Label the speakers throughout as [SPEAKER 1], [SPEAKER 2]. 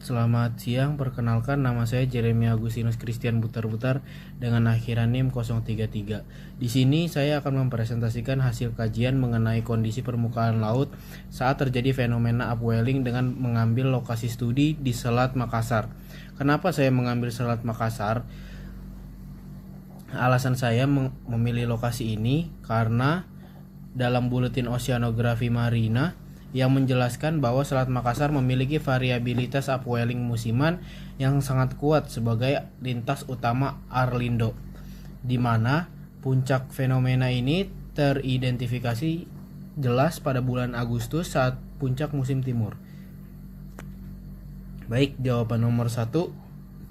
[SPEAKER 1] Selamat siang, perkenalkan nama saya Jeremy Agustinus Christian Butar-Butar dengan akhiran NIM 033. Di sini saya akan mempresentasikan hasil kajian mengenai kondisi permukaan laut saat terjadi fenomena upwelling dengan mengambil lokasi studi di Selat Makassar. Kenapa saya mengambil Selat Makassar? Alasan saya memilih lokasi ini karena dalam Buletin Oceanografi Marina yang menjelaskan bahwa Selat Makassar memiliki variabilitas upwelling musiman yang sangat kuat sebagai lintas utama Arlindo, di mana puncak fenomena ini teridentifikasi jelas pada bulan Agustus saat puncak musim timur. Baik, jawaban nomor 1.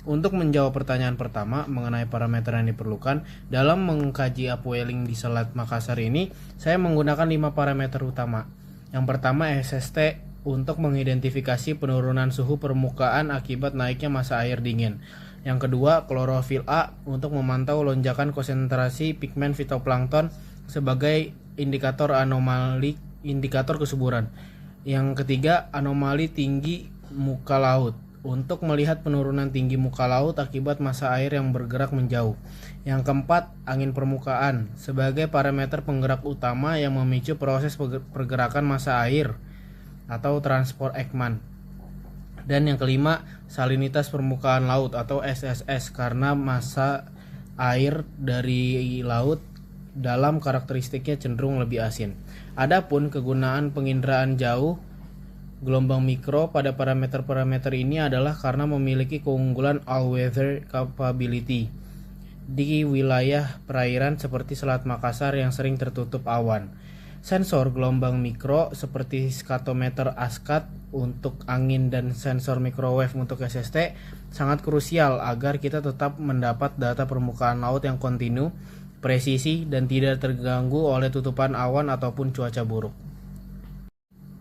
[SPEAKER 1] Untuk menjawab pertanyaan pertama mengenai parameter yang diperlukan dalam mengkaji upwelling di Selat Makassar ini, saya menggunakan 5 parameter utama. Yang pertama SST untuk mengidentifikasi penurunan suhu permukaan akibat naiknya massa air dingin. Yang kedua klorofil A untuk memantau lonjakan konsentrasi pigmen fitoplankton sebagai indikator kesuburan. Yang ketiga anomali tinggi muka laut untuk melihat penurunan tinggi muka laut akibat massa air yang bergerak menjauh. Yang keempat, angin permukaan sebagai parameter penggerak utama yang memicu proses pergerakan massa air atau transport Ekman. Dan yang kelima, salinitas permukaan laut atau SSS karena massa air dari laut dalam karakteristiknya cenderung lebih asin. Adapun kegunaan penginderaan jauh gelombang mikro pada parameter-parameter ini adalah karena memiliki keunggulan all-weather capability di wilayah perairan seperti Selat Makassar yang sering tertutup awan. Sensor gelombang mikro seperti skatometer ASCAT untuk angin dan sensor microwave untuk SST sangat krusial agar kita tetap mendapat data permukaan laut yang kontinu, presisi, dan tidak terganggu oleh tutupan awan ataupun cuaca buruk.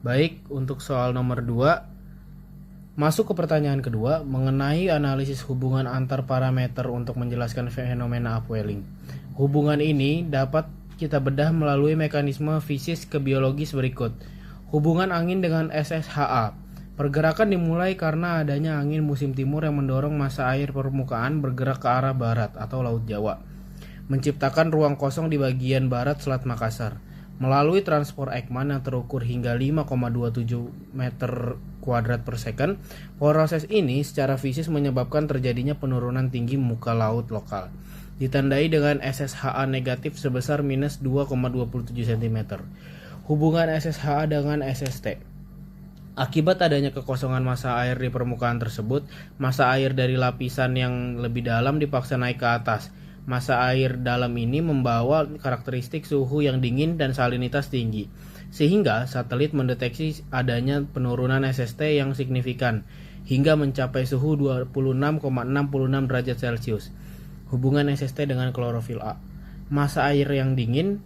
[SPEAKER 1] Baik, untuk soal nomor 2, masuk ke pertanyaan kedua mengenai analisis hubungan antar parameter untuk menjelaskan fenomena upwelling. Hubungan ini dapat kita bedah melalui mekanisme fisis ke biologis berikut. Hubungan angin dengan SSHA. Pergerakan dimulai karena adanya angin musim timur yang mendorong massa air permukaan bergerak ke arah barat atau Laut Jawa, menciptakan ruang kosong di bagian barat Selat Makassar. Melalui transport Ekman yang terukur hingga 5,27 meter kuadrat per second, proses ini secara fisik menyebabkan terjadinya penurunan tinggi muka laut lokal, ditandai dengan SSHA negatif sebesar minus 2,27 cm. Hubungan SSHA dengan SST. Akibat adanya kekosongan massa air di permukaan tersebut, massa air dari lapisan yang lebih dalam dipaksa naik ke atas. Massa air dalam ini membawa karakteristik suhu yang dingin dan salinitas tinggi, sehingga satelit mendeteksi adanya penurunan SST yang signifikan hingga mencapai suhu 26,66 derajat Celcius. Hubungan SST dengan klorofil A. Massa air yang dingin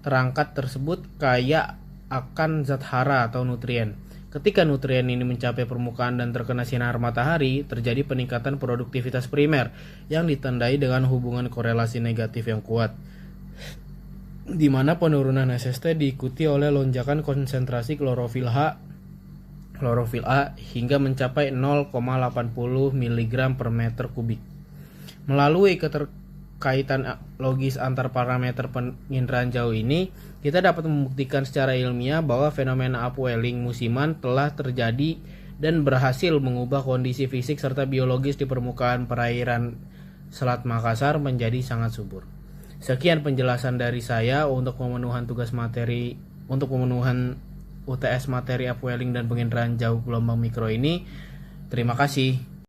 [SPEAKER 1] terangkat tersebut kaya akan zat hara atau nutrien. Ketika nutrien ini mencapai permukaan dan terkena sinar matahari, terjadi peningkatan produktivitas primer yang ditandai dengan hubungan korelasi negatif yang kuat, di mana penurunan SST diikuti oleh lonjakan konsentrasi klorofil A hingga mencapai 0,80 mg per meter kubik. Melalui keterkaitan logis antar parameter penginderaan jauh ini, kita dapat membuktikan secara ilmiah bahwa fenomena upwelling musiman telah terjadi dan berhasil mengubah kondisi fisik serta biologis di permukaan perairan Selat Makassar menjadi sangat subur. Sekian penjelasan dari saya untuk pemenuhan UTS materi upwelling dan penginderaan jauh gelombang mikro ini. Terima kasih.